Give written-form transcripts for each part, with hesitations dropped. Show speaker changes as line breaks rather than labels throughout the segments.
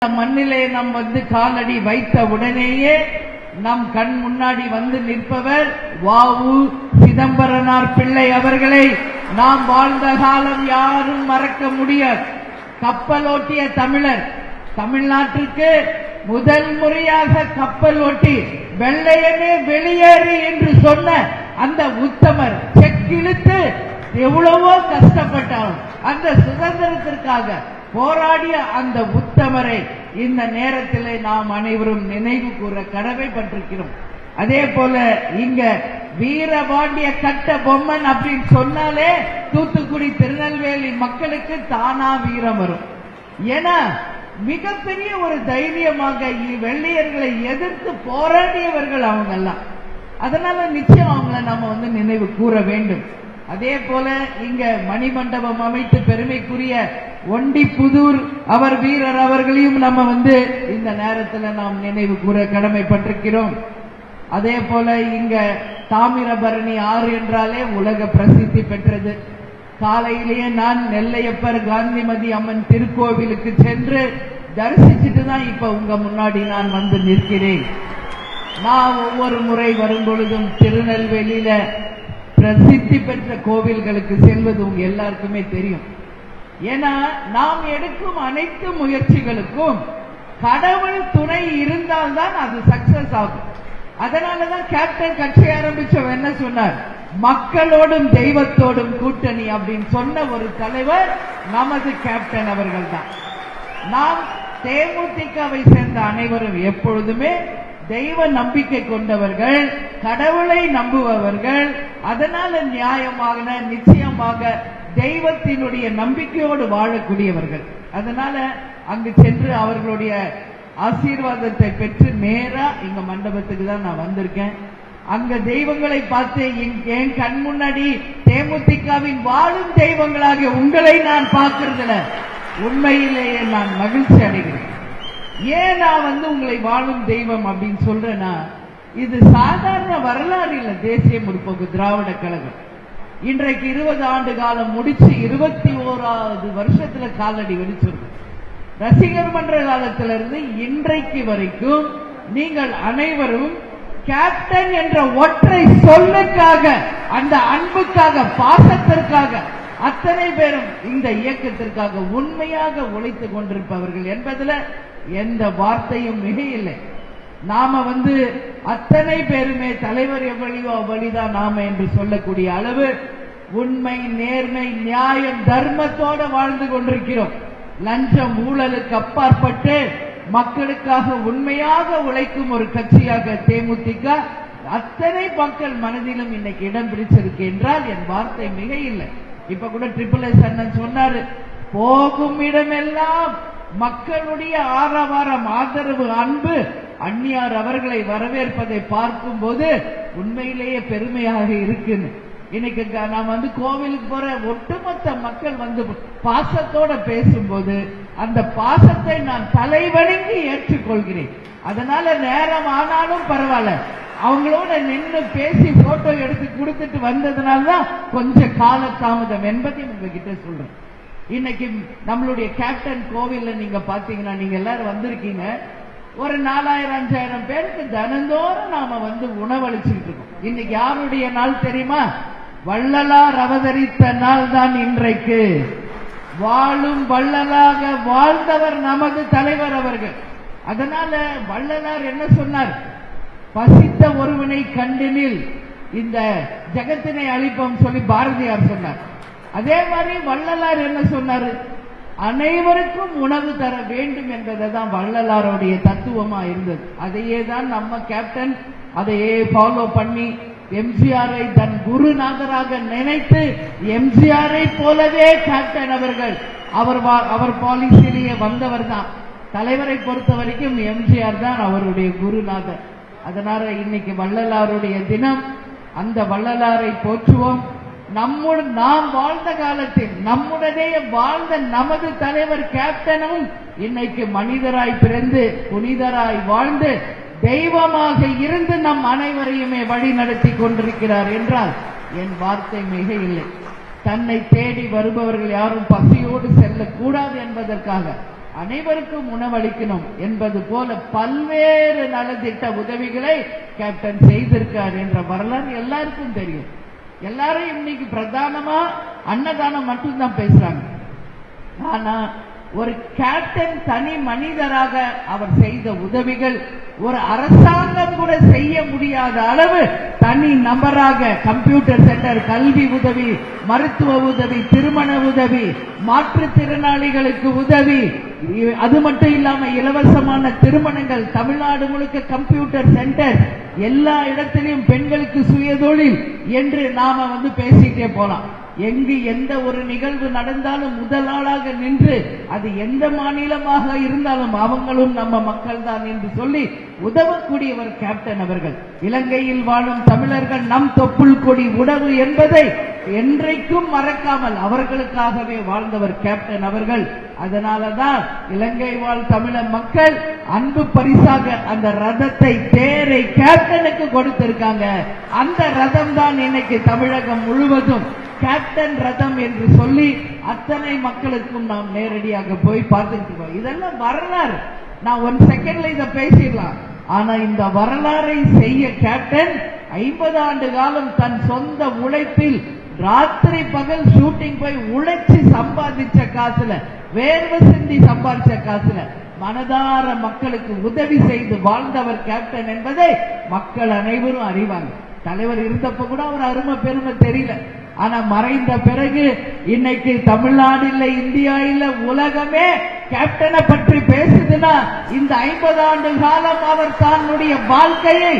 மண்ணிலே நம் காலடி வைத்த உடனேயே நம் கண் முன்னாடி வந்து நிற்பவர் வ.உ. சிதம்பரனார் பிள்ளை அவர்களை நாம் வாழ்ந்த காலம் யாரும் மறக்க முடியாது. கப்பலோட்டிய தமிழர், தமிழ்நாட்டிற்கு முதல் முறையாக கப்பல் ஓட்டி வெள்ளையனே வெளியேறு என்று சொன்ன அந்த உத்தமர் செக்கிழுத்து எவ்வளவோ கஷ்டப்பட்டாலும் அந்த சுதந்திரத்திற்காக போராடிய அந்த உத்தமரை இந்த நேரத்திலே நாம் அனைவரும் நினைவு கூற கடமைப்பட்டிருக்கிறோம். அதே போல இங்க வீரபாண்டிய கட்ட பொம்மன் அப்படின்னு சொன்னாலே தூத்துக்குடி திருநெல்வேலி மக்களுக்கு தானா வீரம் வரும். ஏன்னா மிகப்பெரிய ஒரு தைரியமாக வெள்ளையர்களை எதிர்த்து போராடியவர்கள் அவங்க எல்லாம். அதனால நிச்சயம் அவங்களை நம்ம நினைவு கூற வேண்டும். அதே போல இங்க மணிமண்டபம் அமைத்து பெருமைக்குரிய ஒண்டிப்புதூர் அவர் வீரர் அவர்களையும் நம்ம இந்த நேரத்தில் நாம் நினைவு கூற கடமைப்பட்டிருக்கிறோம். அதே போல இங்க தாமிரபரணி ஆறு என்றாலே உலக பிரசித்தி பெற்றது. காலையிலேயே நான் நெல்லையப்பர் காந்திமதி அம்மன் திருக்கோவிலுக்கு சென்று தரிசிச்சுட்டு தான் இப்ப உங்க முன்னாடி நான் நிற்கிறேன். நான் ஒவ்வொரு முறை வரும் பொழுதும் திருநெல்வேலியில பிரசித்தி பெற்ற கோவில்களுக்கு செல்வது உங்க எல்லாருக்குமே தெரியும். ஏன்னா நாம் எடுக்கும் அனைத்து முயற்சிகளுக்கும் கடவுள் துணை இருந்தால்தான் அது சக்சஸ் ஆகும். அதனாலதான் கேப்டன் கட்சி ஆரம்பிச்சவர் என்ன சொன்னார், மக்களோடும் தெய்வத்தோடும் கூட்டணி அப்படின்னு சொன்ன ஒரு தலைவர் நமது கேப்டன் அவர்கள் தான். நாம் தேமுதிகவை சேர்ந்த அனைவரும் எப்பொழுதுமே தெய்வ நம்பிக்கை கொண்டவர்கள், கடவுளை நம்புபவர்கள். அதனால நியாயமாக நிச்சயமாக தெய்வத்தினுடைய நம்பிக்கையோடு வாழக்கூடியவர்கள். அதனால அங்கு சென்று அவர்களுடைய ஆசீர்வாதத்தை பெற்று நேரா இங்க மண்டபத்துக்கு தான் நான் வந்திருக்கேன். அங்க தெய்வங்களை பார்த்து என் கண் முன்னாடி தேமுதிகவின் வாழும் தெய்வங்களாக உங்களை நான் பார்க்கறதுல உண்மையிலேயே நான் மகிழ்ச்சி அடைகிறேன். ஏன் நான் உங்களை வாழும் தெய்வம் அப்படின்னு சொல்றேன்னா, இது சாதாரண வரலாறு இல்ல. தேசிய முற்போக்கு திராவிட கழகம் இன்றைக்கு 20 ஆண்டு காலம் முடிச்சு 21வது வருஷத்துல காலடி வெடிச்சிருக்கு. ரசிகர் மன்ற காலத்திலிருந்து இன்றைக்கு வரைக்கும் நீங்கள் அனைவரும் கேப்டன் என்ற ஒற்றை சொல்லுக்காக, அந்த அன்புக்காக, பாசத்திற்காக அத்தனை பேரும் இந்த இயக்கத்திற்காக உண்மையாக உழைத்துக் கொண்டிருப்பவர்கள் என்பதுல எந்த வார்த்தையும் மிக இல்லை. நாம அத்தனை பேருமே தலைவர் எவ்வளியோ அவ்வளிதான் நாம என்று சொல்லக்கூடிய அளவு உண்மை, நேர்மை, நியாயம், தர்மத்தோட வாழ்ந்து கொண்டிருக்கிறோம். லஞ்சம் ஊழலுக்கு அப்பாற்பட்டு மக்களுக்காக உண்மையாக உழைக்கும் ஒரு கட்சியாக தேமுதிக அத்தனை மக்கள் மனதிலும் இன்னைக்கு இடம் பிடிச்சிருக்கு என்றால் என் வார்த்தை மிக இல்லை. இப்ப கூட SSS அண்ணன் சொன்னாரு, போகும் இடமெல்லாம் மக்களுடைய ஆரவாரம், ஆதரவு, அன்பு, அந்நியார் அவர்களை வரவேற்பதை பார்க்கும் போது உண்மையிலேயே பெருமையாக இருக்குன்னு. இன்னைக்கு நான் கோவிலுக்கு போற ஒட்டுமொத்த மக்கள் பாசத்தோட பேசும்போது அந்த பாசத்தை நான் தலைவணங்கி ஏற்றுக்கொள்கிறேன். அதனால நேரம் ஆனாலும் பரவாயில்ல, அவங்களோட நின்று பேசி போட்டோ எடுத்து கொடுத்துட்டு வந்ததுனால்தான் கொஞ்சம் கால தாமதம் என்பதை உங்ககிட்ட சொல்றேன். இன்னைக்கு நம்மளுடைய கேப்டன் கோவில்ல நீங்க பாத்தீங்கன்னா, நீங்க எல்லாரும் வந்திருக்கீங்க, ஒரு 4000-5000 பேருக்கு தினந்தோறும் நாம உணவளிச்சுட்டு இருக்கோம். இன்னைக்கு யாருடைய நாள் தெரியுமா? வள்ளலார் அவதரித்த நாள் தான் இன்றைக்கு. வாழும் வள்ளலாக வாழ்ந்தவர் நமது தலைவர் அவர்கள். அதனால வள்ளலார் என்ன சொன்னார், பசித்த ஒருவனை கண்டினில் இந்த ஜகத்தினை அழிப்போம் சொல்லி பாரதியார் சொன்னார். அதே மாதிரி வள்ளலார் என்ன சொன்னாரு, அனைவருக்கும் உணவு தர வேண்டும் என்பதுதான் வள்ளலாருடைய தத்துவமா இருந்தது. அதையே தான் நம்ம கேப்டன் அதையே ஃபாலோ பண்ணி எம்ஜிஆரை தன் குருநாதராக நினைத்து எம்ஜிஆரை போலவே கேப்டன் அவர்கள் அவர் பாலிசியிலேயே வந்தவர் தான். தலைவரை பொறுத்த வரைக்கும் எம்ஜிஆர் தான் அவருடைய குருநாதர். அதனால இன்னைக்கு வள்ளலாருடைய தினம். அந்த வள்ளலாரை போற்றுவோம். நாம் வாழ்ந்த காலத்தில் நம்முடனே வாழ்ந்த நமது தலைவர் கேப்டனும் இன்னைக்கு மனிதராய் பிறந்து புனிதராய் வாழ்ந்து தெய்வமாக இருந்து நம் அனைவரையுமே வழி நடத்தி கொண்டிருக்கிறார் என்றால் என் வார்த்தை மிக இல்லை. தன்னை தேடி வருபவர்கள் யாரும் பசியோடு செல்லக்கூடாது என்பதற்காக அனைவருக்கும் உணவளிக்கணும் என்பது போல பல்வேறு நலத்திட்ட உதவிகளை கேப்டன் செய்திருக்கார் என்ற வரலாறு எல்லாருக்கும் தெரியும். எல்லாரும் இன்னைக்கு பிரதானமா அன்னதானம் மட்டும்தான் பேசுறாங்க. ஆனா ஒரு கேப்டன் தனி மனிதராக அவர் செய்த உதவிகள் ஒரு அரசாங்கம் கூட செய்ய முடியாத அளவு தனி நபராக கம்ப்யூட்டர் சென்டர், கல்வி உதவி, மருத்துவ உதவி, திருமண உதவி, மாற்றுத்திறனாளிகளுக்கு உதவி, அது மட்டும் இல்லாம இலவசமான திருமணங்கள், தமிழ்நாடு முழுக்க கம்ப்யூட்டர் சென்டர், எல்லா இடத்திலும் பெண்களுக்கு சுயதொழில் என்று நாம பேசிட்டே போலாம். எங்கு எந்த ஒரு நிகழ்வு நடந்தாலும் முதல் ஆளாக நின்று அது எந்த மாநிலமாக இருந்தாலும் அவங்களும் நம்ம மக்கள் தான் என்று சொல்லி உதவக்கூடியவர் கேப்டன் அவர்கள். இலங்கையில் வாழும் தமிழர்கள் நம் தொப்புள் கொடி உணவு என்பதை என்றைக்கும் மறக்காமல் அவர்களுக்காகவே வாழ்ந்தவர் கேப்டன் அவர்கள். அதனாலதான் இலங்கை வாழ் தமிழக மக்கள் அன்பு பரிசாக அந்த ரதத்தை, தேரை கேப்டனுக்கு கொடுத்திருக்காங்க. அந்த ரதம் தான் இன்னைக்கு தமிழகம் முழுவதும் கேப்டன் ரதம் என்று சொல்லி அத்தனை மக்களுக்கும் நாம் நேரடியாக போய் பார்த்துட்டு இருக்கோம். இதெல்லாம் வரலாறு. நான் 1 செகண்ட்ல இதை பேசிடலாம். ஆனா இந்த வரலாறை செய்ய கேப்டன் 50 ஆண்டு காலம் தன் சொந்த உழைப்பில் ராத்திரி பகல் ஷூட்டிங் போய் உழைச்சி சம்பாதிச்ச காசுல, வேர்வை சிந்தி சம்பாதிச்ச காசுல மனதார மக்களுக்கு உதவி செய்து வாழ்ந்தவர் கேப்டன் என்பதை மக்கள் அனைவரும் அறிவாங்க. தலைவர் இருந்தப்ப கூட அவர் அருமை பெருமை தெரியல. ஆனா மறைந்த பிறகு இன்னைக்கு தமிழ்நாடு இல்ல, இந்தியா இல்ல, உலகமே கேப்டனை பற்றி பேசுதுன்னா இந்த 50 ஆண்டு காலம் அவர் தன்னுடைய வாழ்க்கையை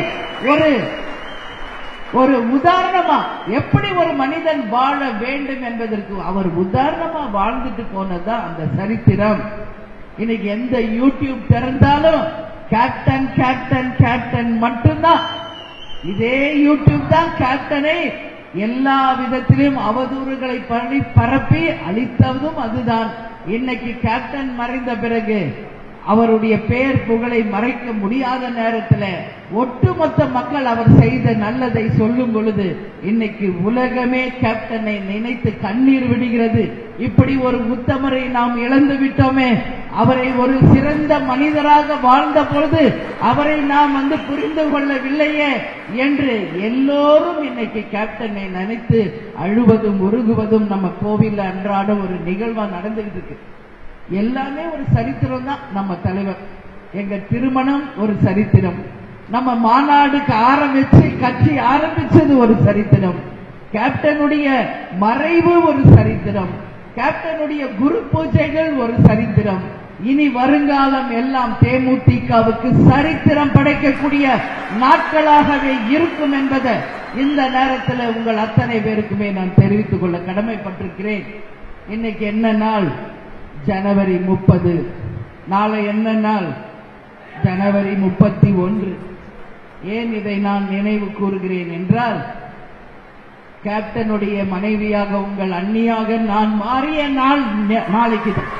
ஒரு உதாரணமா எப்படி ஒரு மனிதன் வாழ வேண்டும் என்பதற்கு அவர் உதாரணமா வாழ்ந்துட்டு போனதுதான் அந்த சரித்திரம். இன்னைக்கு எந்த யூடியூப் திறந்தாலும் கேப்டன் கேப்டன் கேப்டன் மட்டும்தான். இதே யூடியூப் தான் கேப்டனை எல்லா விதத்திலும் அவதூறுகளை பரப்பி அளித்ததும் அதுதான். இன்னைக்கு கேப்டன் மறைந்த பிறகு அவருடைய பெயர் புகழை மறைக்க முடியாத நேரத்தில் ஒட்டுமொத்த மக்கள் அவர் செய்த நல்லதை சொல்லும் பொழுது இன்னைக்கு உலகமே கேப்டனை நினைத்து கண்ணீர் விடுகிறது. இப்படி ஒரு உத்தமரை நாம் இழந்து விட்டோமே, அவரை ஒரு சிறந்த மனிதராக வாழ்ந்த பொழுது அவரை நாம் புரிந்து கொள்ளவில்லையே என்று எல்லோரும் இன்னைக்கு கேப்டனை நினைத்து அழுவதும் உருகுவதும் நம்ம கோவில்ல அன்றாட ஒரு நிகழ்வா நடந்துகிட்டு இருக்கு. எல்லாமே ஒரு சரித்திரம் தான். நம்ம தலைவர், எங்க திருமணம் ஒரு சரித்திரம், நம்ம மாநாடுக்கு ஆரம்பிச்சு கட்சி ஆரம்பிச்சது ஒரு சரித்திரம், கேப்டனுடைய மறைவு ஒரு சரித்திரம், கேப்டனுடைய குரு பூஜைகள் ஒரு சரித்திரம். இனி வருங்காலம் எல்லாம் தேமுதிகவுக்கு சரித்திரம் படைக்கக்கூடிய நாட்களாகவே இருக்கும் என்பதை இந்த நேரத்தில் உங்கள் அத்தனை பேருக்குமே நான் தெரிவித்துக் கொள்ள கடமைப்பட்டிருக்கிறேன். இன்னைக்கு என்ன நாள்? ஜனவரி 30. நாளை என்ன நாள்? ஜனவரி 31. ஏன் இதை நான் நினைவு கூறுகிறேன் என்றால், கேப்டனுடைய மனைவியாக உங்கள் அண்ணியாக நான் மாறிய நாள் நாளைக்கு தான்.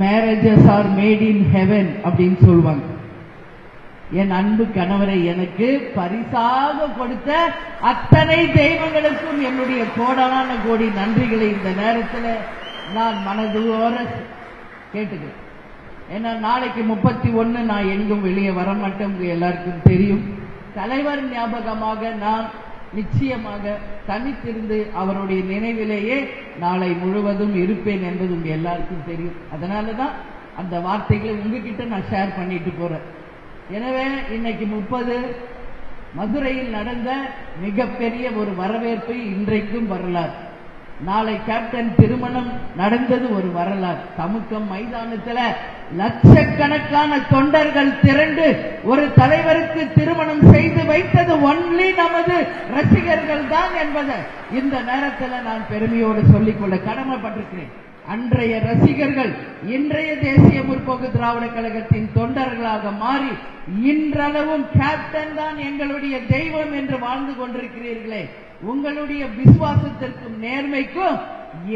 Marriages R made in heaven அப்படின்னு சொல்லுவாங்க. என் அன்பு கணவரை எனக்கு பரிசாக கொடுத்த அத்தனை தெய்வங்களுக்கும் என்னுடைய கோடான கோடி நன்றிகளை இந்த நேரத்தில் நான் மனதோர கேட்டுக்கிறேன். ஏன்னா நாளைக்கு 31 நான் எங்கும் வெளியே வரமாட்டேன், எல்லாருக்கும் தெரியும். தலைவர் ஞாபகமாக நான் நிச்சயமாக தனித்திருந்து அவருடைய நினைவிலேயே நாளை முழுவதும் இருப்பேன் என்பது உங்க எல்லாருக்கும் தெரியும். அதனாலதான் அந்த வார்த்தைகளை உங்ககிட்ட நான் ஷேர் பண்ணிட்டு போறேன். எனவே இன்னைக்கு 30 மதுரையில் நடந்த மிகப்பெரிய ஒரு வரவேற்பு இன்றைக்கும் வரலாறு. நாளை கேப்டன் திருமணம் நடந்தது ஒரு வரலாறு. தமுக்கம் மைதானத்தில் லட்சக்கணக்கான தொண்டர்கள் திரண்டு ஒரு தலைவருக்கு திருமணம் செய்து வைத்தது ஒன்லி நமது ரசிகர்கள் தான் என்பதை இந்த நேரத்தில் நான் பெருமையோடு சொல்லிக்கொள்ள கடமைப்பட்டிருக்கிறேன். அன்றைய ரசிகர்கள் இன்றைய தேசிய முற்போக்கு திராவிட கழகத்தின் தொண்டர்களாக மாறி இன்றளவும் கேப்டன் தான் எங்களுடைய தெய்வம் என்று வாழ்ந்து கொண்டிருக்கிறீர்களே, உங்களுடைய விசுவாசத்திற்கும் நேர்மைக்கும்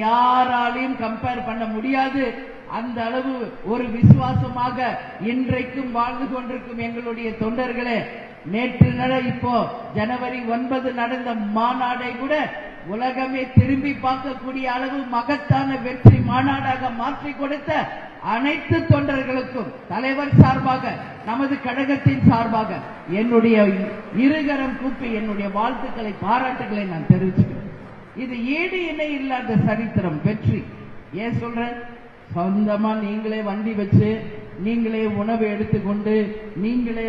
யாராலையும் கம்பேர் பண்ண முடியாது. அந்த அளவு ஒரு விசுவாசமாக இன்றைக்கும் வாழ்ந்து கொண்டிருக்கும் எங்களுடைய தொண்டர்களே, நேற்று இப்போ ஜனவரி 9 நடந்த மாநாடை கூட உலகமே திரும்பி பார்க்கக்கூடிய அளவு மகத்தான வெற்றி மாநாடாக மாற்றி கொடுத்த அனைத்து தொண்டர்களுக்கும் தலைவர் சார்பாக, நமது கழகத்தின் சார்பாக என்னுடைய இருகரம் கூப்பி என்னுடைய வாழ்த்துக்களை, பாராட்டுகளை நான் தெரிவிச்சுக்கிறேன். இது ஈடு இணை இல்லாத சரித்திரம், வெற்றி. ஏன் சொல்றேன்? சொந்தமா நீங்களே வண்டி வச்சு, நீங்களே உணவு எடுத்துக்கொண்டு, நீங்களே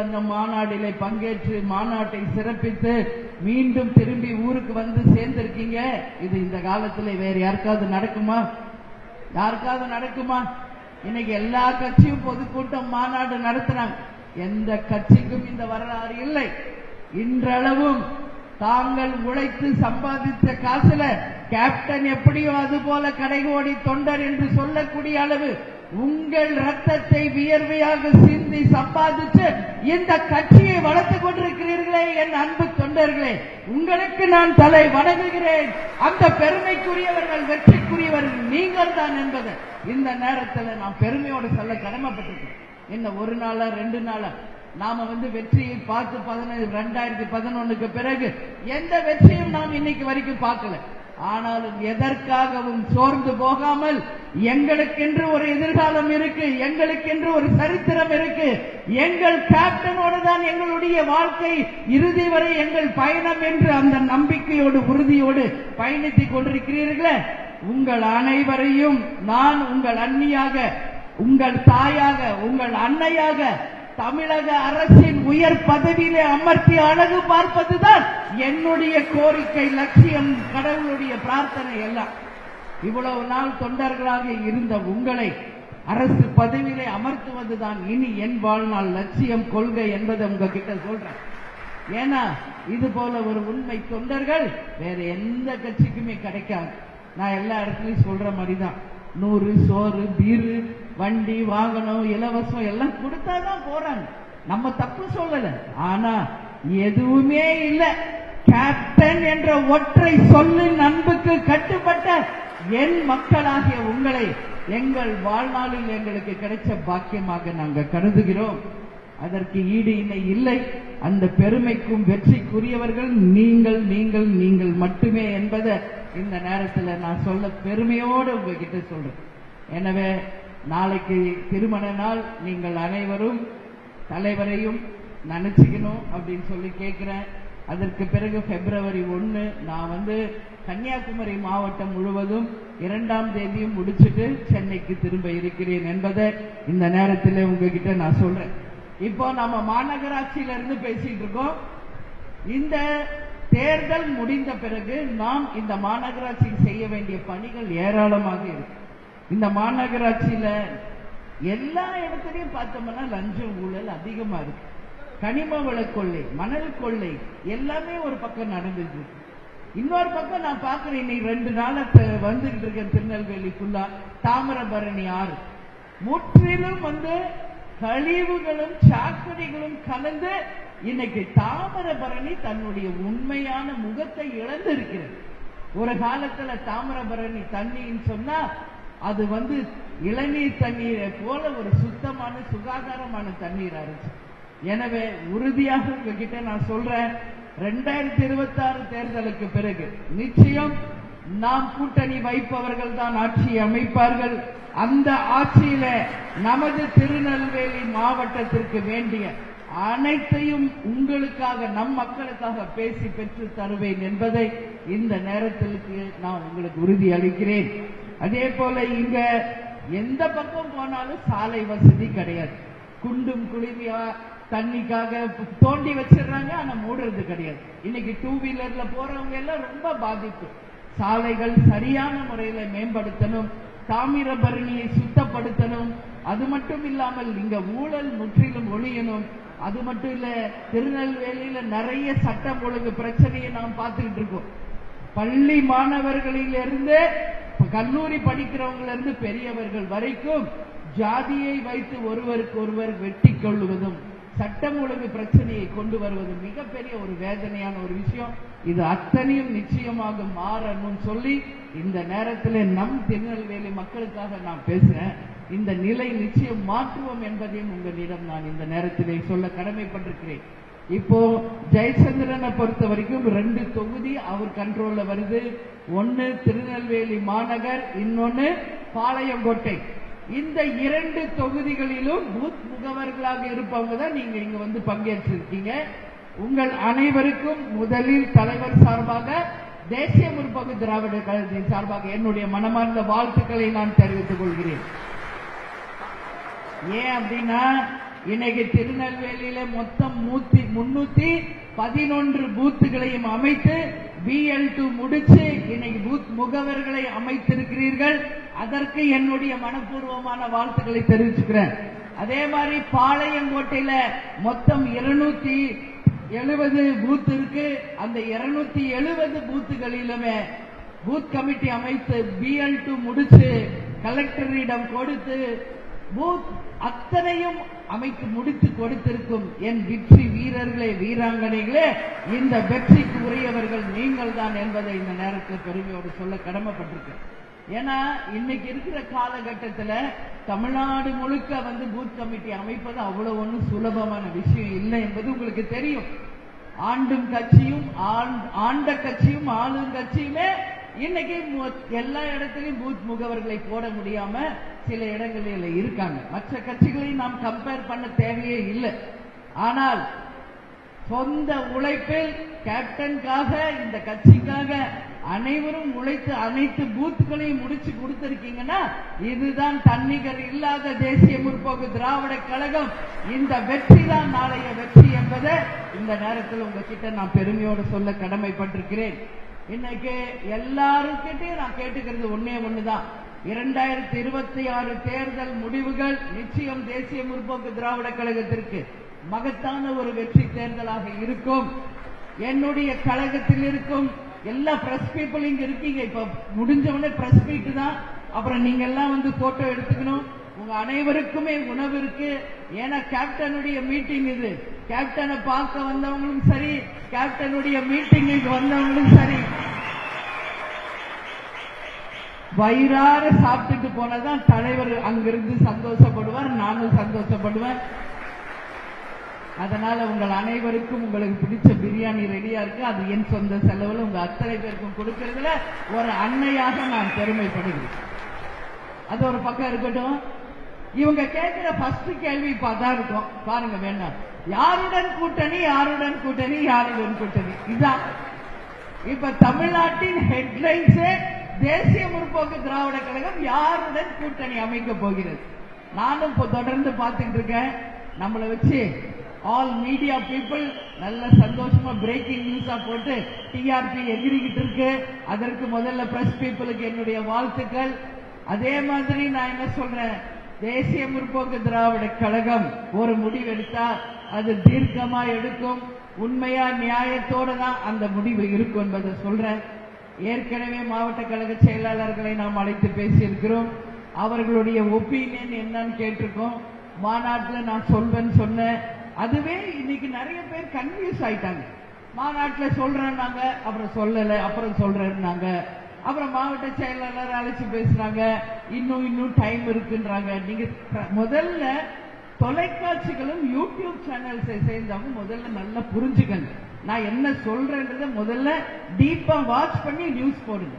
அந்த மாநாட்டிலே பங்கேற்று மாநாட்டை சிறப்பித்து மீண்டும் திரும்பி ஊருக்கு வந்து சேர்ந்திருக்கீங்க. இது இந்த காலத்துல வேற யாருக்காவது நடக்குமா? யாருக்காவது நடக்குமா? இன்னைக்கு எல்லா கட்சியும் பொதுக்கூட்டம் மாநாடு நடத்துறாங்க. எந்த கட்சிக்கும் இந்த வரலாறு இல்லை. இன்றளவும் தாங்கள் உழைத்து சம்பாதித்த காசுல கேப்டன் எப்படியோ அது போல கடைகோடி தொண்டர் என்று சொல்லக்கூடிய அளவு உங்கள் ரத்தத்தை வியர்வையாக சிந்தி சம்பாதித்து இந்த கட்சியை வளர்த்துக் கொண்டிருக்கிறீர்களே என் அன்பு தொண்டர்களே, உங்களுக்கு நான் தலை வணங்குகிறேன். அந்த பெருமைக்குரியவர்கள், வெற்றிக்குரியவர்கள் நீங்கள் தான் என்பதை இந்த நேரத்தில் நான் பெருமையோடு சொல்ல கடமைப்பட்டிருக்கேன். என்ன ஒரு நாளா 2 நாளா நாம வெற்றியை பார்த்து 2011க்கு பிறகு எந்த வெற்றியும் நாம் இன்னைக்கு வரைக்கும் பார்க்கல. ஆனாலும் எதற்காகவும் சோர்ந்து போகாமல் எங்களுக்கென்று ஒரு எதிர்காலம் இருக்கு, எங்களுக்கென்று ஒரு சரித்திரம் இருக்கு, எங்கள் கேப்டனோடு தான் எங்களுடைய வாழ்க்கை இறுதி வரை எங்கள் பயணம் என்று அந்த நம்பிக்கையோடு உறுதியோடு பயணித்துக் கொண்டிருக்கிறீர்களே, உங்கள் அனைவரையும் நான் உங்கள் அண்ணியாக, உங்கள் தாயாக, உங்கள் அன்னையாக தமிழக அரசின் உயர் பதவியிலே அமர்த்தி அழகு பார்ப்பதுதான் என்னுடைய கோரிக்கை, லட்சியம், கடவுளுடைய பிரார்த்தனை எல்லாம். இவ்வளவு நாள் தொண்டர்களாக இருந்த உங்களை அரசு பதவியிலே அமர்த்துவதுதான் இனி என் வாழ்நாள் லட்சியம், கொள்கை என்பதை உங்ககிட்ட சொல்றேன். ஏன்னா இது போல ஒரு உண்மை தொண்டர்கள் வேற எந்த கட்சிக்குமே கிடைக்காது. நான் எல்லா இடத்துலயும் சொல்ற மாதிரிதான், 100 சோறு, பீரு, வண்டி, வாகனம், இலவசம் எல்லாம் கொடுத்தாதான் போறாங்க. நம்ம தப்பு சொல்லல. ஆனா எதுவுமே இல்ல. கேப்டன் என்ற ஒற்றை சொல்லின் அன்புக்கு கட்டுப்பட்ட என் மக்களாகிய உங்களை எங்கள் வாழ்நாளில் எங்களுக்கு கிடைச்ச பாக்கியமாக நாங்கள் கருதுகிறோம். அதற்கு ஈடு இணை இல்லை. அந்த பெருமைக்கும் வெற்றிக்குரியவர்கள் நீங்கள் நீங்கள் நீங்கள் மட்டுமே என்பதை இந்த நேரத்தில் நான் சொல்ல பெருமையோடு உங்ககிட்ட சொல்றேன். எனவே நாளைக்கு திருமண நாள், நீங்கள் அனைவரும் தலைவரையும் நினைச்சுக்கணும் அப்படின்னு சொல்லி கேட்கிறேன். அதற்கு பிறகு February 1 நான் கன்னியாகுமரி மாவட்டம் முழுவதும் 2ஆம் தேதியும் முடிச்சுட்டு சென்னைக்கு திரும்ப இருக்கிறேன் என்பதை இந்த நேரத்தில் உங்ககிட்ட நான் சொல்றேன். இப்போ நம்ம மாநகராட்சியில இருந்து பேசிட்டு இருக்கோம். இந்த தேர்தல் முடிந்த பிறகு நாம் இந்த மாநகராட்சியில் செய்ய வேண்டிய பணிகள் ஏராளமாக இருக்கு. இந்த மாநகராட்சியில எல்லா இடத்துலையும் பார்த்தோம்னா லஞ்சம், ஊழல் அதிகமா இருக்கு. கனிம வள கொள்ளை, மணல் கொள்ளை எல்லாமே ஒரு பக்கம் நடந்துச்சு. இன்னொரு பக்கம் நான் பாக்குறேன், இன்னைக்கு 2 நாளா வந்துகிட்டு இருக்கேன் திருநெல்வேலி ஃபுல்லா, தாமிரபரணி ஆறு முற்றிலும் கழிவுகளும் சாக்கடைகளும் கலந்து இன்னைக்கு தாமிரபரணி தன்னுடைய உண்மையான முகத்தை இழந்து இருக்கிறது. ஒரு காலத்துல தாமிரபரணி தண்ணின்னு சொன்னா அது இளநீர் தண்ணீரை போல ஒரு சுத்தமான சுகாதாரமான தண்ணீர் இருந்துச்சு. எனவே உறுதியாக உங்ககிட்ட நான் சொல்றேன், 2026 தேர்தலுக்கு பிறகு நிச்சயம் நாம் கூட்டணி வைப்பவர்கள் தான் ஆட்சியை அமைப்பார்கள். அந்த ஆட்சியில நமது திருநெல்வேலி மாவட்டத்திற்கு வேண்டிய அனைத்தையும் உங்களுக்காக, நம் மக்களுக்காக பேசி பெற்று தருவேன் என்பதை இந்த நேரத்திற்கு நான் உங்களுக்கு உறுதி அளிக்கிறேன். அதே போல இங்க எந்த பக்கம் போனாலும் சாலை வசதி கிடையாது. குண்டும் குளிமையா தண்ணிக்காக தோண்டி வச்சிடறாங்க, ஆனா மூடுறது கிடையாது. இன்னைக்கு 2 வீலர்ல போறவங்க எல்லாம் ரொம்ப பாதிப்பு. சாலைகள் சரியான முறையில மேம்படுத்தணும், தாமிரபரணியை சுத்தப்படுத்தணும். அது மட்டும் இல்லாமல் இங்க ஊழல் முற்றிலும் ஒழியணும். அது மட்டும் இல்ல, திருநெல்வேலியில நிறைய சட்டம் ஒழுங்கு பிரச்சனையை நாம் பார்த்துக்கிட்டு இருக்கோம். பள்ளி மாணவர்களிலிருந்து கல்லூரி படிக்கிறவங்க இருந்து பெரியவர்கள் வரைக்கும் ஜாதியை வைத்து ஒருவருக்கு ஒருவர் வெட்டி கொள்ளுவதும் சட்டம் ஒழுங்கு பிரச்சனையை கொண்டு வருவதும் மிகப்பெரிய ஒரு வேதனையான ஒரு விஷயம். இது அத்தனையும் நிச்சயமாக மாறணும் சொல்லி இந்த நேரத்தில் நம் திருநெல்வேலி மக்களுக்காக நான் பேசுறேன். இந்த நிலை நிச்சயம் மாற்றுவோம் என்பதையும் உங்களிடம் நான் இந்த நேரத்திலே சொல்ல கடமைப்பட்டிருக்கிறேன். இப்போ ஜெயச்சந்திரனை பொறுத்த வரைக்கும் 2 தொகுதி அவர் கண்ட்ரோல்ல வருது. ஒன்னு திருநெல்வேலி மாநகர், இன்னொன்னு பாளையங்கோட்டை. இந்த 2 தொகுதிகளிலும் பூத் முகவர்களாக இருப்பவங்க தான் நீங்க இங்க வந்து பங்கேற்றிருக்கீங்க. உங்கள் அனைவருக்கும் முதலில் தலைவர் சார்பாக, தேசிய முற்போக்கு திராவிட கழகத்தின் சார்பாக என்னுடைய மனமார்ந்த வாழ்த்துக்களை நான் தெரிவித்துக் கொள்கிறேன். ஏன் அப்படின்னா, இன்னைக்கு திருநெல்வேலியில மொத்தம் 311 பூத்துகளையும் அமைத்து BL2 முடிச்சு இன்னைக்கு பூத் முகவர்களை அமைத்திருக்கிறீர்கள். அதற்கு என்னுடைய மனப்பூர்வமான வாழ்த்துக்களை தெரிவிச்சுக்கிறேன். அதே மாதிரி பாளையங்கோட்டையில மொத்தம் 270 பூத் இருக்கு. அந்த 270 பூத்துகளிலுமே பூத் கமிட்டி அமைத்து BL2 முடிச்சு கலெக்டரிடம் கொடுத்து பூத் அத்தனையும் அமைத்து முடித்து கொடுத்திருக்கும் என் வெற்றி வீரர்களே, வீராங்கனைகளே, இந்த வெற்றிக்கு உரியவர்கள் நீங்கள் தான் என்பதை இந்த நேரத்தில் பெருமையோடு சொல்ல கடமைப்பட்டிருக்கேன். ஏன்னா இன்னைக்கு இருக்கிற காலகட்டத்தில் தமிழ்நாடு முழுக்க வந்து பூத் கமிட்டி அமைப்பது அவ்வளவு ஒன்றும் சுலபமான விஷயம் இல்லை என்பது உங்களுக்கு தெரியும். ஆண்டும் கட்சியும் ஆண்ட கட்சியும் ஆளும் கட்சியுமே இன்னைக்கு எல்லா இடத்திலையும் பூத் முகவர்களை போட முடியாம சில இடங்களில் இருக்காங்க. மற்ற கட்சிகளை நாம் கம்பேர் பண்ண தேவையே இல்லை. ஆனால் சொந்த உழைப்பில் கேப்டனுக்காக, இந்த கட்சிக்காக அனைவரும் உழைத்து அனைத்து பூத்துகளையும் முடிச்சு கொடுத்திருக்கீங்கன்னா, இதுதான் தன்னிகர் இல்லாத தேசிய முற்போக்கு திராவிட கழகம். இந்த வெற்றி தான் நாளைய வெற்றி என்பதை இந்த நேரத்தில் உங்ககிட்ட நான் பெருமையோடு சொல்ல கடமைப்பட்டிருக்கிறேன். இன்னைக்கு எல்லாருக்கிட்டையும் நான் கேட்டுக்கிறது ஒண்ணுதான், 2026 தேர்தல் முடிவுகள் நிச்சயம் தேசிய முற்போக்கு திராவிட கழகத்திற்கு மகத்தான ஒரு வெற்றி தேர்தலாக இருக்கும். என்னுடைய கழகத்தில் இருக்கும் எல்லா பிரஸ் பீப்புள் இங்க இருக்கீங்க. இப்ப முடிஞ்சவனே பிரஸ் மீட் தான். அப்புறம் நீங்க எல்லாம் வந்து போட்டோ எடுத்துக்கணும். உங்க அனைவருக்குமே உணவு இருக்கு. ஏன்னா கேப்டனுடைய மீட்டிங் இது. கேப்டனை பார்க்க வந்தவங்களும் சரி, கேப்டனுடைய மீட்டிங்குக்கு வந்தவங்களும் சரி, வயிறார சாப்பிட்டுட்டு போனதான் தலைவர் அங்கிருந்து சந்தோஷப்படுவார், நானும் சந்தோஷப்படுவேன். அதனால உங்கள் அனைவருக்கும் உங்களுக்கு பிடிச்ச பிரியாணி ரெடியா இருக்கு. அது என் சொந்த செலவுல உங்க அத்தனை பேருக்கும் கொடுக்கறதுல ஒரு அன்னையாக நான் பெருமைப்படுகிறேன். அது ஒரு பக்கம் இருக்கட்டும். இவங்க கேட்கிற ஃபர்ஸ்ட் கேள்வி பார்த்தா இருக்கும் பாருங்க, வேண்டாம், யாருடன் கூட்டணி, யாருடன் கூட்டணி, யாருடன் கூட்டணி. இதுதான் இப்ப தமிழ்நாட்டின் ஹெட்லைன்ஸே தேசிய முற்போக்கு திராவிட கழகம் யாருடன் கூட்டணி அமைக்க போகிறது. நானும் இப்ப தொடர்ந்து பார்த்துட்டு இருக்கேன். நம்மளை வச்சு ஆல் மீடியா பீப்புள் நல்ல சந்தோஷமா பிரேக்கிங் நியூஸா போட்டு டிஆர்பி எகிரிக்கிட்டு இருக்கு. அதற்கு முதல்ல பிரஸ் பீப்புளுக்கு என்னுடைய வாழ்த்துக்கள். அதே மாதிரி நான் என்ன சொல்றேன், தேசிய முற்போக்கு திராவிட கழகம் ஒரு முடிவு எடுத்தா அது தீர்க்கமா எடுக்கும். உண்மையா நியாயத்தோட தான் அந்த முடிவு இருக்கும் என்பதை சொல்றேன். ஏற்கனவே மாவட்ட கழக செயலாளர்களை நாம் அழைத்து பேசியிருக்கிறோம். அவர்களுடைய ஒப்பீனியன் என்னன்னு கேட்டிருக்கோம். மாநாட்டில் நான் சொல்வேன்னு சொன்னேன். அதுவே இன்னைக்கு நிறைய பேர் கன்ஃபியூஸ் ஆயிட்டாங்க. மாநாட்டில் சொல்றேன்னாங்க, அப்புறம் சொல்லல, அப்புறம் சொல்றேன்னாங்க, அப்புறம் மாவட்ட செயலாளர் அழைச்சு பேசுறாங்க, இன்னும் டைம் இருக்குன்றாங்க. நீங்க முதல்ல தொலைக்காட்சிகளும் யூடியூப் சேனல்ஸை சேர்ந்தவங்க முதல்ல நல்லா புரிஞ்சுக்கங்க. நான் என்ன சொல்றேன்றத முதல்ல டீப்பா வாட்ச் பண்ணி நியூஸ் போடுங்க.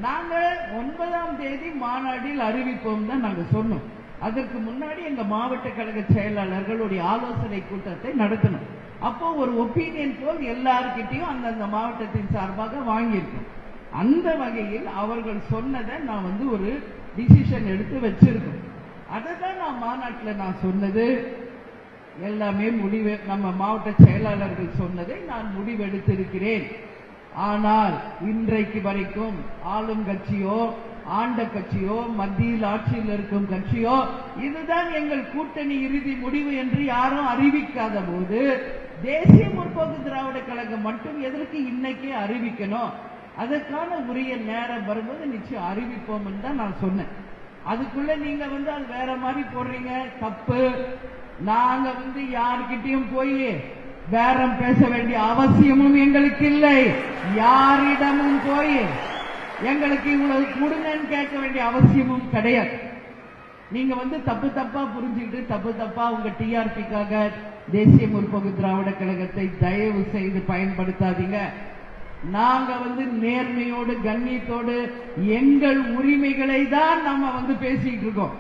நாங்க 9ஆம் தேதி மாநாட்டில் அறிவிப்போம் தான் நாங்க சொன்னோம். அதற்கு முன்னாடி எங்க மாவட்ட கழக செயலாளர்களுடைய ஆலோசனை கூட்டத்தை நடத்தணும். அப்போ ஒரு ஒப்பீனியன் போல் எல்லார்கிட்டையும் அந்தந்த மாவட்டத்தின் சார்பாக வாங்கியிருக்கோம். அந்த வகையில் அவர்கள் சொன்னதை நான் வந்து ஒரு டிசிஷன் எடுத்து வச்சிருக்கோம். அதை தான் நான் மாநாட்டில் நான் சொன்னது எல்லாமே முடிவு. நம்ம மாவட்ட செயலாளர்கள் சொன்னதை நான் முடிவெடுத்திருக்கிறேன். ஆனால் இன்றைக்கு வரைக்கும் ஆளும் கட்சியோ, ஆண்ட கட்சியோ, மத்தியில் ஆட்சியில் இருக்கும் கட்சியோ இதுதான் எங்கள் கூட்டணி இறுதி முடிவு என்று யாரும் அறிவிக்காத போது தேசிய முற்போக்கு திராவிட கழகம் மட்டும் எதற்கு இன்னைக்கே அறிவிக்கணும்? அதற்கான உரிய நேரம் வரும்போது நிச்சயம் அறிவிப்போம் தான் நான் சொன்னேன். அதுக்குள்ள நீங்க வந்து அது வேற மாதிரி போடுறீங்க, தப்பு. நாங்க வந்து யார்கிட்டையும் போய் பேரம் பேச வேண்டிய அவசியமும் எங்களுக்கு இல்லை. யாரிடமும் போய் எங்களுக்கு இவ்வளவு கொடுங்கன்னு கேட்க வேண்டிய அவசியமும் கிடையாது. நீங்க வந்து தப்பு தப்பா புரிஞ்சுக்கிட்டு தப்பு தப்பா உங்க டிஆர்பிக்காக தேசிய முற்போக்கு திராவிட கழகத்தை தயவு செய்து பயன்படுத்தாதீங்க. நாங்க நேர்மையோடு கண்ணியத்தோடு எங்கள் உரிமைகளை தான் நம்ம பேசிட்டு இருக்கோம்.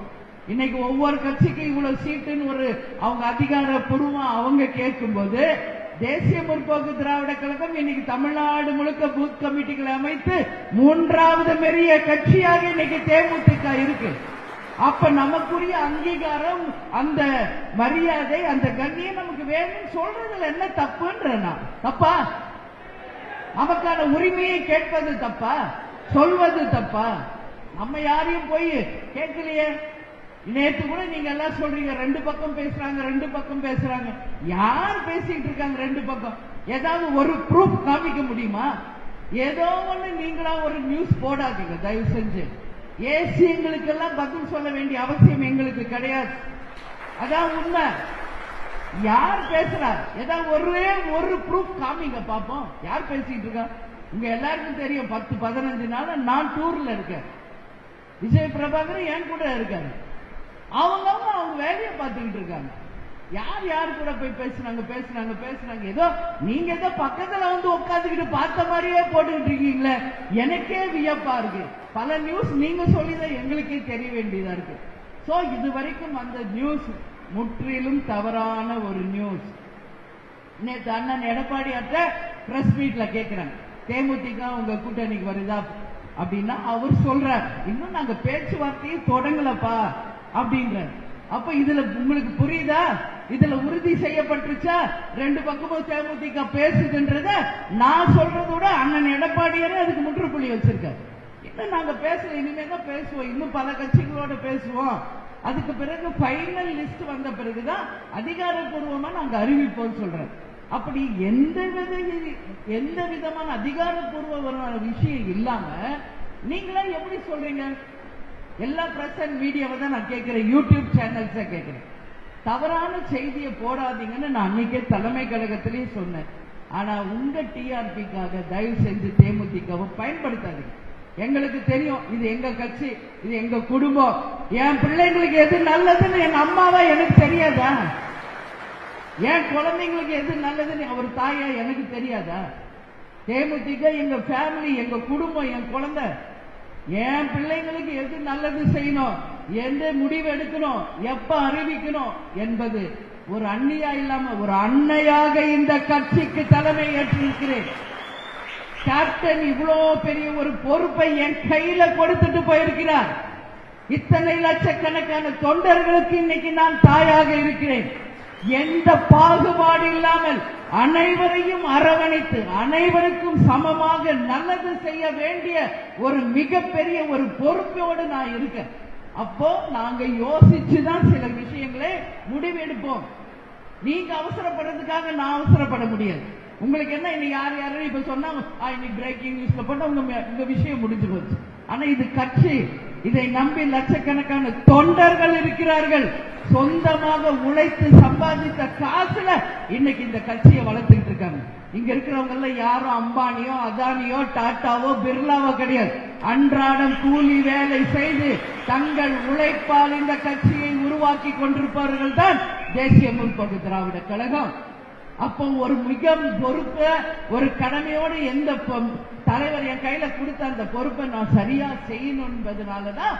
இன்னைக்கு ஒவ்வொரு கட்சிக்கும் இவ்வளவு சீட்டுன்னு அவங்க அதிகாரப்பூர்வமா அவங்க கேட்கும் போது தேசிய முற்போக்கு திராவிட கழகம் இன்னைக்கு தமிழ்நாடு முழுக்க பூத் கமிட்டிகளை அமைத்து 3வது பெரிய கட்சியாக இன்னைக்கு தேமுதிக இருக்கு. அப்ப நமக்குரிய அங்கீகாரம், அந்த மரியாதை, அந்த கண்ணியம் நமக்கு வேணும்னு சொல்றதுல என்ன தப்புன்றா? தப்பா? நமக்கான உரிமையை கேட்பது தப்பா? சொல்வது தப்பா? நம்ம யாரையும் போய் கேட்கலையே. நேற்று கூட நீங்க எல்லாம் சொல்றீங்க 2 பக்கம் பேசுறாங்க, 2 பக்கம் பேசுறாங்க. யார் பேசிட்டு இருக்காங்க 2 பக்கம்? ஏதாவது ஒரு ப்ரூஃப் காமிக்க முடியுமா? ஏதோ ஒண்ணு நீங்களா ஒரு நியூஸ் போடாதீங்க தயவு செஞ்சு. எங்களுக்கெல்லாம் பதில் சொல்ல வேண்டிய அவசியம் எங்களுக்கு கிடையாது. அதான் உண்மை. யார் பேசுறார்? ஏதாவது ஒரே ஒரு ப்ரூஃப் காமிங்க பாப்போம். யார் பேசிட்டு இருக்கா? உங்க எல்லாருக்கும் தெரியும் 10-15 நாள் நான் டூர்ல இருக்கேன். விஜய் பிரபாகர் என் கூட இருக்காரு. அவங்க வேலையை பார்த்துக்கிட்டு இருக்காங்க. யார் யார் கூட போய் பேசுனாங்க. ஏதோ நீங்க ஏதோ பக்கத்துல உட்காந்துக்கிட்டு பார்த்த மாதிரியே போட்டுக்கிட்டு இருக்கீங்களே. எனக்கே வியப்பா இருக்கு. பல நியூஸ் நீங்க சொல்லிதான் எங்களுக்கே தெரிய வேண்டியதா இருக்கு. சோ இதுவரைக்கும் அந்த நியூஸ் முற்றிலும் தவறான ஒரு நியூஸ். நேற்று அண்ணன் எடப்பாடி பிரஸ் மீட்ல கேட்கிறாங்க, தேமுதிக உங்க கூட்டணிக்கு வருதா அப்படின்னா அவர் சொல்றார், இன்னும் நாங்க பேச்சுவார்த்தையை தொடங்கலப்பா அப்படின்றார். அப்ப இதுல உங்களுக்கு புரியுதா? இதுல உறுதி செய்யப்பட்டுச்சா 2 பக்கமும் தேமுதிக பேசுதுன்றத நான் சொல்றதோட அண்ணன் எடப்பாடியாரே அதுக்கு முற்றுப்புள்ளி வச்சிருக்காரு. இன்னும் நாங்க பேசல, இனிமே தான் பேசுவோம், இன்னும் பல கட்சிகளோட பேசுவோம். அதுக்கு பிறகு பைனல் லிஸ்ட் வந்த பிறகுதான் அதிகாரப்பூர்வமா நாங்க அறிவிப்போம் சொல்றோம். அப்படி எந்த விதமான அதிகாரப்பூர்வமான விஷயம் இல்லாம நீங்களா எப்படி சொல்றீங்க? எல்லா பிரஸ் அண்ட் மீடியாவை தான் நான் கேட்கிறேன், யூடியூப் சேனல்ஸ் கேட்கிறேன். தவறான செய்தியை போடாதீங்கன்னு நான் அன்னைக்கே தலைமை கழகத்திலேயே சொன்னேன். ஆனா உங்க டிஆர்பிக்காக தயவு செஞ்சு தேமுதிகவை பயன்படுத்தாதீங்க. எங்களுக்கு தெரியும் இது எங்க கட்சி, இது எங்க குடும்பம். என் பிள்ளைங்களுக்கு எது நல்லதுன்னு எங்க அம்மாவா எனக்கு தெரியாதா? என் குழந்தைங்களுக்கு எது நல்லதுன்னு அவர் தாயா எனக்கு தெரியாதா? தேமுதிக எங்க ஃபேமிலி, எங்க குடும்பம், என் குழந்தை. என் பிள்ளைங்களுக்கு எது நல்லது செய்யணும், எந்த முடிவு எடுக்கணும், எப்ப அறிவிக்கணும் என்பது ஒரு அண்ணியா இல்லாம ஒரு அன்னையாக இந்த கட்சிக்கு தலைமை ஏற்றிருக்கிறேன். கேப்டன் இவ்வளோ பெரிய ஒரு பொறுப்பை என் கையில கொடுத்துட்டு போயிருக்கிறார். இத்தனை லட்சக்கணக்கான தொண்டர்களுக்கு இன்னைக்கு நான் தாயாக இருக்கிறேன். எந்த பாகுபாடு இல்லாமல் அனைவரையும் அரவணைத்து அனைவருக்கும் சமமாக நல்லது செய்ய வேண்டிய ஒரு மிகப்பெரிய ஒரு பொறுப்போடு நான் இருக்கேன். அப்போ நாங்க யோசிச்சுதான் சில விஷயங்களை முடிவெடுப்போம். நீங்க அவசரப்படுறதுக்காக நான் அவசரப்பட முடியாது. உங்களுக்கு என்ன இன்னைக்கு யார் யாரும் இப்ப சொன்னாங்க இன்னைக்கு பிரேக்கிங் நியூஸ்ல போட்டா உங்க விஷயம் முடிஞ்சு போச்சு. ஆனா இது கட்சி, இதை நம்பி லட்சக்கணக்கான தொண்டர்கள் இருக்கிறார்கள். சொந்தமாக உழைத்து சம்பாதித்த காசுல இன்னைக்கு இந்த கட்சியை வளர்த்துக்கிட்டு இருக்காங்க. இங்க இருக்கிறவங்க எல்லாம் யாரும் அம்பானியோ அதானியோ டாட்டாவோ பிர்லாவோ கிடையாது. அன்றாடம் கூலி வேலை செய்து தங்கள் உழைப்பால் இந்த கட்சியை உருவாக்கி கொண்டிருப்பவர்கள் தான் தேசிய முற்போக்கு திராவிட கழகம். அப்போ ஒரு மிக பொறுப்பு, ஒரு கடமையோடு எந்த தலைவர் என் கையில கொடுத்த அந்த பொறுப்பை நான் சரியா செய்யணும் என்பதனாலதான்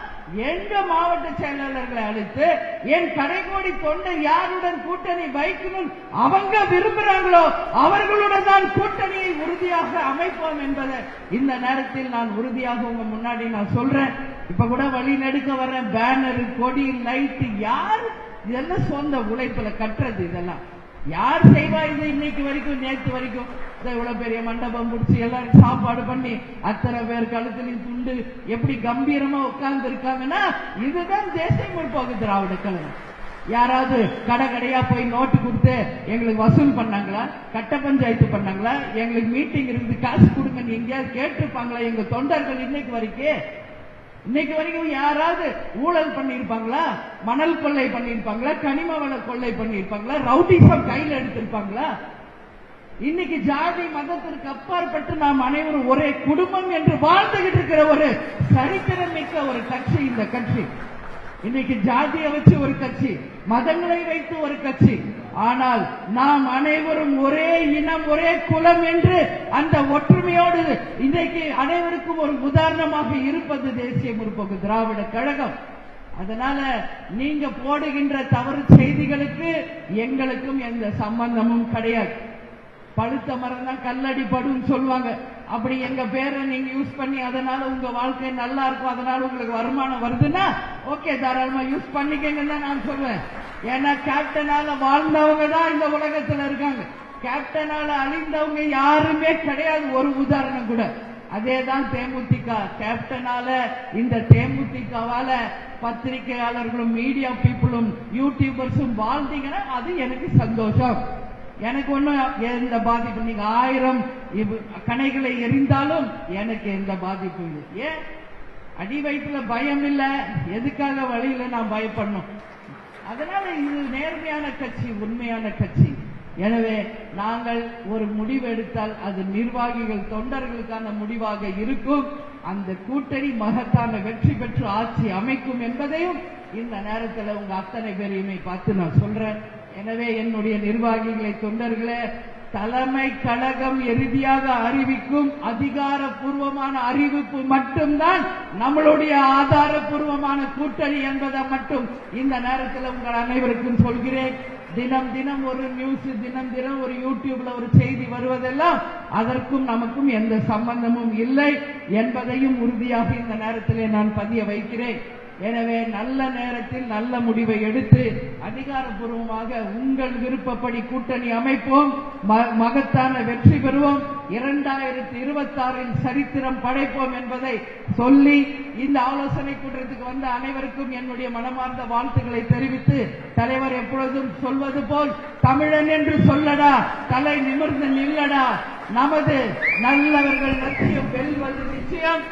எங்க மாவட்ட செயலாளர்களை அழைத்து என் கடைகோடி தொண்டர் யாருடன் கூட்டணி வைக்கணும் அவங்க விரும்புறாங்களோ அவர்களுடன் தான் கூட்டணியை உறுதியாக அமைப்போம் என்பதை இந்த நேரத்தில் நான் உறுதியாக உங்க முன்னாடி நான் சொல்றேன். இப்ப கூட வழி நெடுக்க வர்ற பேனர், கொடி, லைட் யார் இதெல்லாம் சொந்த உழைப்புல கட்டுறது? இதெல்லாம் யார் செய்வா? இது இன்னைக்கு வரைக்கும் நேற்று வரைக்கும் இவ்வளவு பெரிய மண்டபம் முடிச்சு எல்லாரும் சாப்பாடு பண்ணி அத்தனை பேர் கழுத்துலையும் துண்டு எப்படி கம்பீரமா உட்கார்ந்து இருக்காங்கன்னா இதுதான் தேசிய முற்போக்கு திராவிட கழகம். யாராவது கடை கடையா போய் நோட்டு கொடுத்து எங்களுக்கு வசூல் பண்ணாங்களா? கட்ட பஞ்சாயத்து பண்ணாங்களா? எங்களுக்கு மீட்டிங் இருந்து காசு கொடுங்க எங்கேயாவது கேட்டிருப்பாங்களா? எங்க தொண்டர்கள் இன்னைக்கு வரைக்கும் யாராவது ஊழல் பண்ணிருப்பாங்களா? மணல் கொள்ளை பண்ணிருப்பாங்களா? கனிம வள கொள்ளை பண்ணிருப்பாங்களா? ரவுடிசம் கையில் எடுத்திருப்பாங்களா? இன்னைக்கு ஜாதி மதத்திற்கு அப்பாற்பட்டு நாம் அனைவரும் ஒரே குடும்பம் என்று வாழ்ந்துகிட்டு இருக்கிற ஒரு சரித்திரம் மிக்க ஒரு கட்சி இந்த கட்சி. இன்னைக்கு ஜாதியை வச்சு ஒரு கட்சி, மதங்களை வைத்து ஒரு கட்சி. ஆனால் நாம் அனைவரும் ஒரே இனம், ஒரே குலம் என்று அந்த ஒற்றுமையோடு இன்றைக்கு அனைவருக்கும் ஒரு உதாரணமாக இருப்பது தேசிய முற்போக்கு திராவிட கழகம். அதனால நீங்க போடுகின்ற தவறு செய்திகளுக்கு எங்களுக்கும் எந்த சம்பந்தமும் கிடையாது. பழுத்த மரம் தான் கல்லடி படும் சொல்லுவாங்க. அப்படி எங்க பேரை நீங்க யூஸ் பண்ணி அதனால உங்க வாழ்க்கை நல்லா இருக்கும், அதனால உங்களுக்கு வருமானம் வருதுன்னா ஓகே, தாராளமா யூஸ் பண்ணிக்கங்கன்னு தான் நான் சொல்வேன். ஏன்னா கேப்டனால வாழ்ந்தவங்க தான் இந்த உலகத்துல இருக்காங்க. கேப்டனால அழிந்தவங்க யாருமே கிடையாது, ஒரு உதாரணம் கூட. அதேதான் தேமுதிக. கேப்டனால இந்த தேமுதிகவால பத்திரிகையாளர்களும் மீடியா பீப்புளும் யூடியூபர்ஸும் வாழ்ந்தீங்கன்னா அது எனக்கு சந்தோஷம். எனக்கு ஒன்னும் எந்த பாதிப்பு, நீங்க 1000 கணைகளை எரிந்தாலும் எனக்கு எந்த பாதிப்பு இல்லை. ஏன் அடி வயிற்றுல பயம் இல்ல, எதுக்காக வழியில நான் பயப்படணும்? அதனால இது நேர்மையான கட்சி, உண்மையான கட்சி. எனவே நாங்கள் ஒரு முடிவு எடுத்தால் அது நிர்வாகிகள் தொண்டர்களுக்கான முடிவாக இருக்கும். அந்த கூட்டணி மகத்தான வெற்றி பெற்று ஆட்சி அமைக்கும் என்பதையும் இந்த நேரத்தில் உங்க அத்தனை பேரையுமே பார்த்து நான் சொல்றேன். எனவே என்னுடைய நிர்வாகிகளை, தொண்டர்களே, தலைமை கழகம் இறுதியாக அறிவிக்கும் அதிகாரப்பூர்வமான அறிவிப்பு மட்டும்தான் நம்மளுடைய ஆதாரப்பூர்வமான கூட்டணி என்பதை மட்டும் இந்த நேரத்தில் உங்கள் அனைவருக்கும் சொல்கிறேன். தினம் தினம் ஒரு நியூஸ், தினம் தினம் ஒரு யூடியூப்ல ஒரு செய்தி வருவதெல்லாம் அதற்கும் நமக்கும் எந்த சம்பந்தமும் இல்லை என்பதையும் உறுதியாக இந்த நேரத்திலே நான் பதிய வைக்கிறேன். எனவே நல்ல நேரத்தில் நல்ல முடிவை எடுத்து அதிகாரப்பூர்வமாக உங்கள் விருப்பப்படி கூட்டணி அமைப்போம், மகத்தான வெற்றி பெறுவோம், 2026 சரித்திரம் படைப்போம் என்பதை சொல்லி இந்த ஆலோசனை கூட்டத்துக்கு வந்த அனைவருக்கும் என்னுடைய மனமார்ந்த வாழ்த்துக்களை தெரிவித்து, தலைவர் எப்பொழுதும் சொல்வது போல் தமிழன் என்று சொல்லடா, தலை நிமிர்ந்து நில்லடா, நமது நல்லவர்கள் லட்சியம் வெல்வது நிச்சயம்.